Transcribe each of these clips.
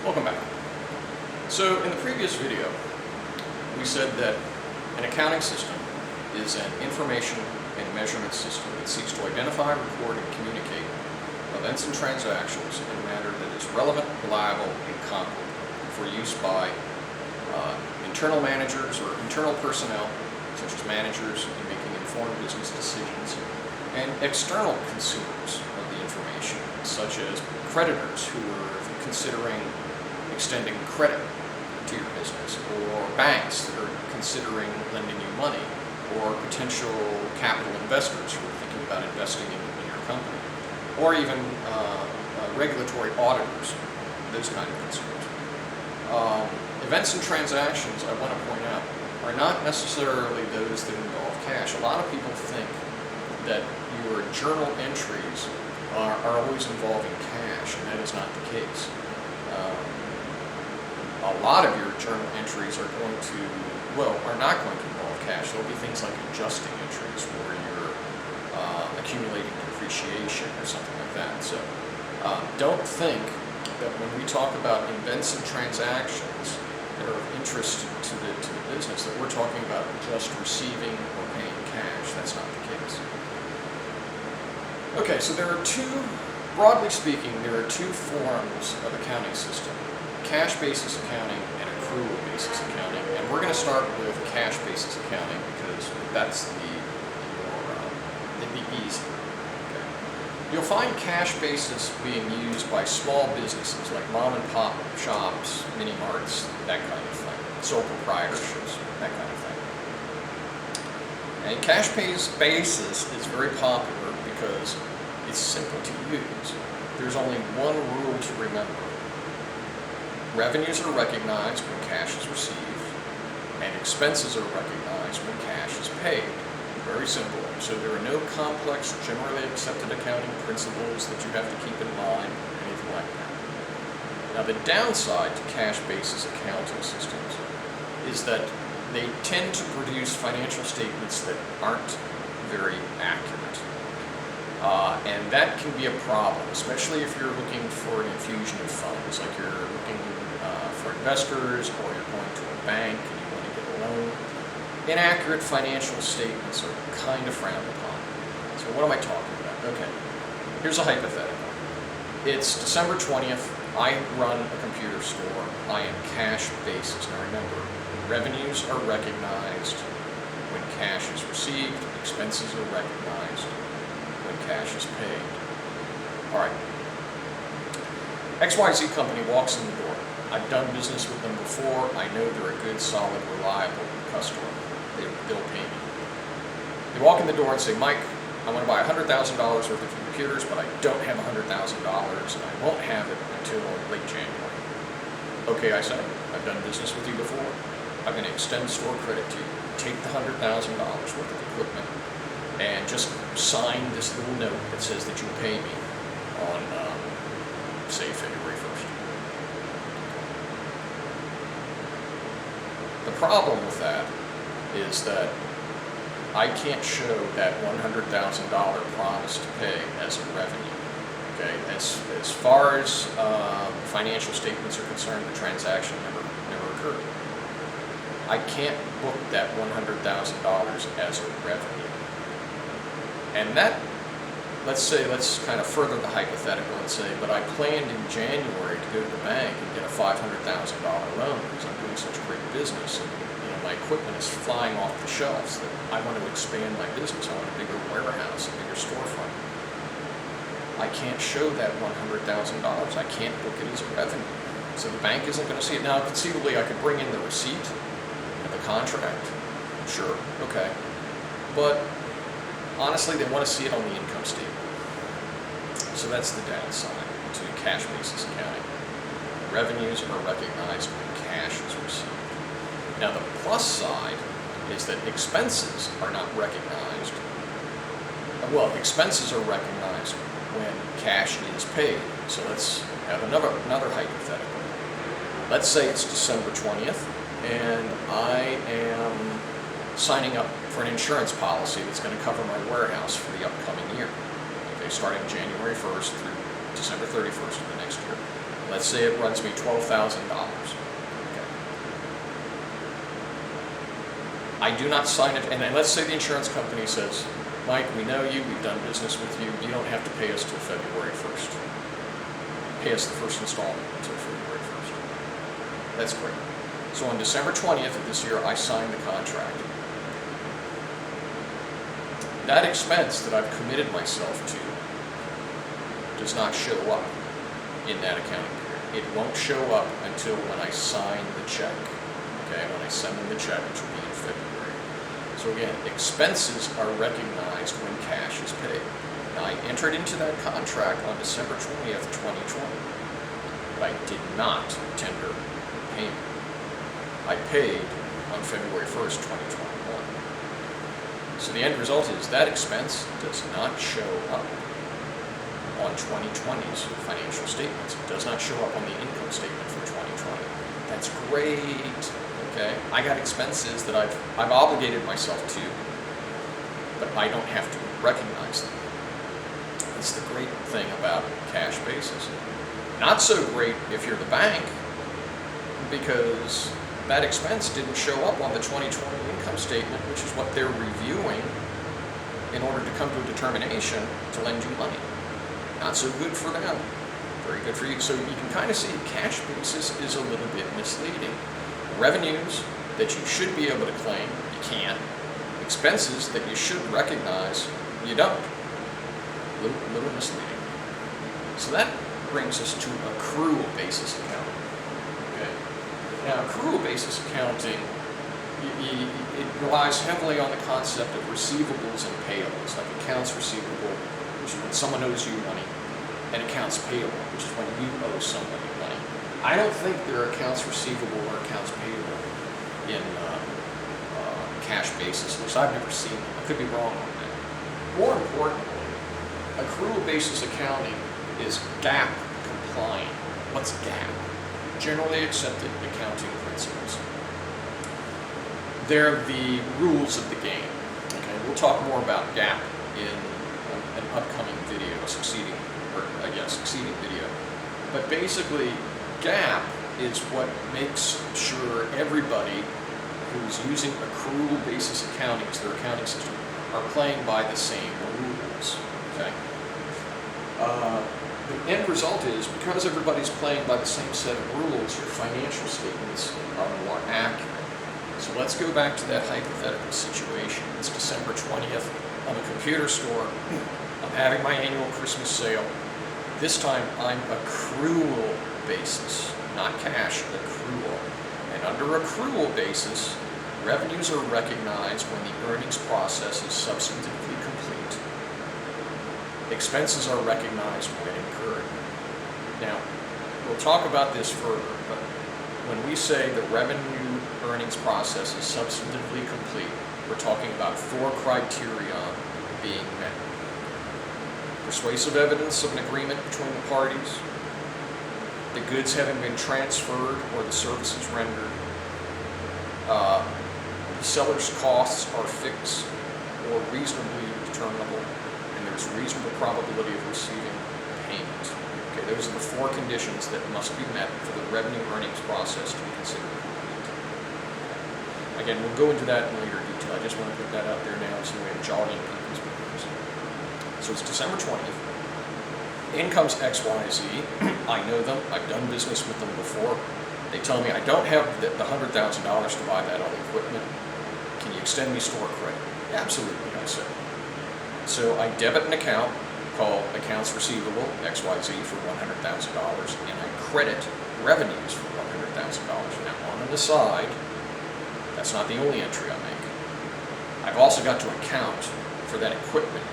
Welcome back. So in the previous video, we said that an accounting system is an information and measurement system that seeks to identify, record, and communicate events and transactions in a manner that is relevant, reliable, and comparable for use by internal managers or internal personnel, such as managers in making informed business decisions, and external consumers of the information, such as creditors who are considering extending credit to your business, or banks that are considering lending you money, or potential capital investors who are thinking about investing in your company, or even regulatory auditors, those kind of consumers. Events and transactions, I want to point out, are not necessarily those that involve cash. A lot of people think that your journal entries are always involving cash, and that is not the case. A lot of your journal entries are not going to involve cash. There'll be things like adjusting entries where you're accumulating depreciation or something like that. So don't think that when we talk about events and transactions that are of interest to the business that we're talking about just receiving or paying cash. That's not the case. Okay, so broadly speaking, there are two forms of accounting system: cash basis accounting and accrual basis accounting. And we're going to start with cash basis accounting because that's the easy. Okay. You'll find cash basis being used by small businesses like mom and pop shops, mini marts, that kind of thing, sole proprietorships, that kind of thing. And cash basis is very popular because it's simple to use. There's only one rule to remember. Revenues are recognized when cash is received, and expenses are recognized when cash is paid. Very simple. So there are no complex, generally accepted accounting principles that you have to keep in mind or anything like that. Now, the downside to cash basis accounting systems is that they tend to produce financial statements that aren't very accurate. And that can be a problem, especially if you're looking for an infusion of funds, like you're looking for investors, or you're going to a bank and you want to get a loan. Inaccurate financial statements are kind of frowned upon. So what am I talking about? Okay, here's a hypothetical. It's December 20th. I run a computer store. I am cash basis. Now remember, revenues are recognized when cash is received. Expenses are recognized when cash is paid. All right. XYZ company walks in the door. I've done business with them before. I know they're a good, solid, reliable customer. They'll pay me. They walk in the door and say, Mike, I want to buy $100,000 worth of computers, but I don't have $100,000 and I won't have it until late January. Okay, I said, I've done business with you before. I'm going to extend store credit to you. Take the $100,000 worth of equipment and just sign this little note that says that you'll pay me on, say, February 1st. The problem with that is that I can't show that $100,000 promise to pay as a revenue. Okay, as far as financial statements are concerned, the transaction never occurred. I can't book that $100,000 as a revenue. And that, let's kind of further the hypothetical and say, but I planned in January to go to the bank and get a $500,000 loan because I'm doing such great business. And, my equipment is flying off the shelves, that I want to expand my business. I want a bigger warehouse, a bigger storefront. I can't show that $100,000. I can't book it as a revenue. So the bank isn't going to see it. Now, conceivably, I could bring in the receipt and the contract. Sure, okay. But honestly, they want to see it on the income statement. So that's the downside to cash basis accounting. Revenues are recognized when cash is received. Now, the plus side is that expenses are not recognized. Well, expenses are recognized when cash is paid. So let's have another hypothetical. Let's say it's December 20th, and I am signing up for an insurance policy that's going to cover my warehouse for the upcoming year. Okay, starting January 1st through December 31st of the next year. Let's say it runs me $12,000. Okay. I do not sign it, and let's say the insurance company says, Mike, we know you, we've done business with you, you don't have to pay us till February 1st. Pay us the first installment until February 1st. That's great. So on December 20th of this year, I signed the contract. That expense that I've committed myself to does not show up in that accounting period. It won't show up until when I sign the check, okay, when I send them the check, which will be in February. So again, expenses are recognized when cash is paid. Now, I entered into that contract on December 20th, 2020, but I did not tender payment. I paid on February 1st, 2021. So the end result is that expense does not show up on 2020's financial statements. It does not show up on the income statement for 2020. That's great, okay? I got expenses that I've obligated myself to, but I don't have to recognize them. That's the great thing about cash basis. Not so great if you're the bank, because that expense didn't show up on the 2020 income statement, which is what they're reviewing in order to come to a determination to lend you money. Not so good for them, very good for you. So you can kind of see cash basis is a little bit misleading. Revenues that you should be able to claim, you can't. Expenses that you should recognize, you don't. Little misleading. So that brings us to accrual basis accounting. Okay. Now, accrual basis accounting, it relies heavily on the concept of receivables and payables, like accounts receivable, which is when someone owes you money, and accounts payable, which is when you owe somebody money. I don't think there are accounts receivable or accounts payable in cash basis, which I've never seen. I could be wrong on that. More importantly, accrual basis accounting is GAAP compliant. What's GAAP? Generally accepted accounting principles. They're the rules of the game. Okay, we'll talk more about GAAP in an upcoming video, succeeding video. But basically, GAAP is what makes sure everybody who's using accrual basis accounting as their accounting system are playing by the same rules. Okay. The end result is, because everybody's playing by the same set of rules, your financial statements are more accurate. So let's go back to that hypothetical situation. It's December 20th. I'm a computer store. I'm having my annual Christmas sale. This time I'm accrual basis, not cash, accrual. And under accrual basis, revenues are recognized when the earnings process is substantively complete. Expenses are recognized when incurred. Now, we'll talk about this further, but when we say the revenue earnings process is substantively complete, we're talking about 4 criteria being met. Persuasive evidence of an agreement between the parties, the goods having been transferred or the services rendered, the seller's costs are fixed or reasonably determinable, and there's reasonable probability of receiving payment. Okay, those are the 4 conditions that must be met for the revenue earnings process to be considered complete. Again, we'll go into that in later detail. I just want to put that out there now so we have jogging people's memories. So it's December 20th. Income's XYZ. I know them. I've done business with them before. They tell me I don't have the $100,000 to buy that all equipment. Can you extend me store credit? Yeah, absolutely, I said. So I debit an account called accounts receivable, XYZ, for $100,000, and I credit revenues for $100,000. Now, on the side, that's not the only entry I make. I've also got to account for that equipment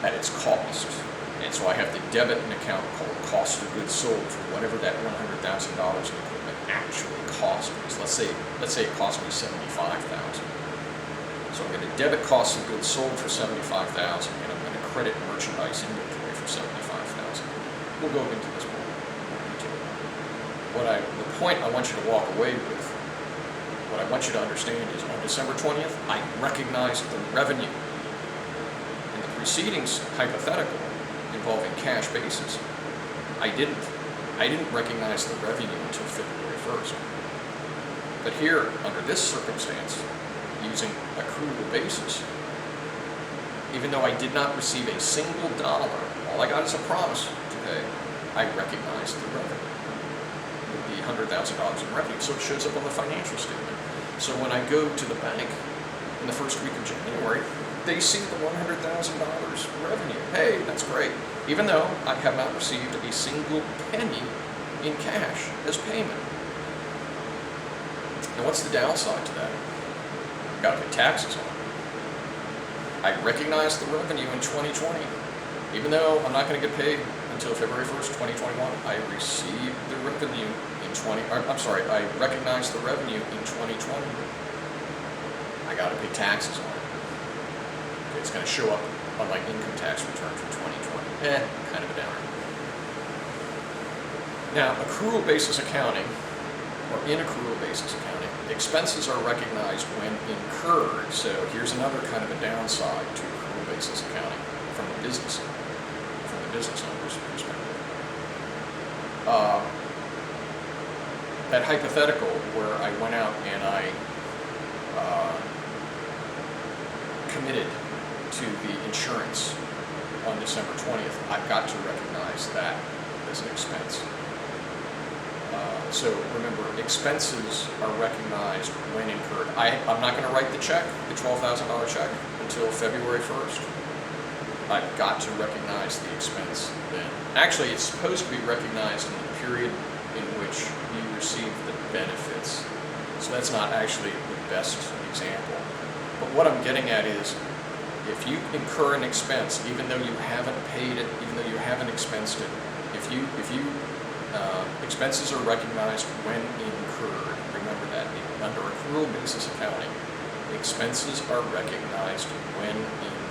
at its cost. And so I have to debit an account called cost of goods sold for whatever that $100,000 in equipment actually cost me. So let's say it cost me $75,000. So I'm going to debit cost of goods sold for $75,000, and I'm going to credit merchandise inventory for $75,000. We'll go into this more detail. The point I want you to walk away with, what I want you to understand is on December 20th, I recognized the revenue. In the preceding hypothetical involving cash basis, I didn't. I didn't recognize the revenue until February 1st. But here, under this circumstance, using accrual basis, even though I did not receive a single dollar, all I got is a promise to pay, I recognized the revenue, the $100,000 in revenue, so it shows up on the financial statement. So when I go to the bank in the first week of January, they see the $100,000 revenue. Hey, that's great. Even though I have not received a single penny in cash as payment. And what's the downside to that? I've got to pay taxes on it. I recognize the revenue in 2020. Even though I'm not going to get paid until February 1st, 2021, I received the revenue I recognized the revenue in 2020. I got to pay taxes on it. Okay, it's going to show up on my income tax return for 2020. Kind of a downer. Now, accrual basis accounting, or in accrual basis accounting, expenses are recognized when incurred. So here's another kind of a downside to accrual basis accounting from the business owner's perspective. That hypothetical where I went out and I committed to the insurance on December 20th, I've got to recognize that as an expense. So remember, expenses are recognized when incurred. I'm not going to write the check, the $12,000 check, until February 1st. I've got to recognize the expense then. Actually, it's supposed to be recognized in the period in which you receive the benefits. So that's not actually the best example. But what I'm getting at is, if you incur an expense, even though you haven't paid it, even though you haven't expensed it, expenses are recognized when incurred. Remember that. Under accrual basis accounting, expenses are recognized when incurred.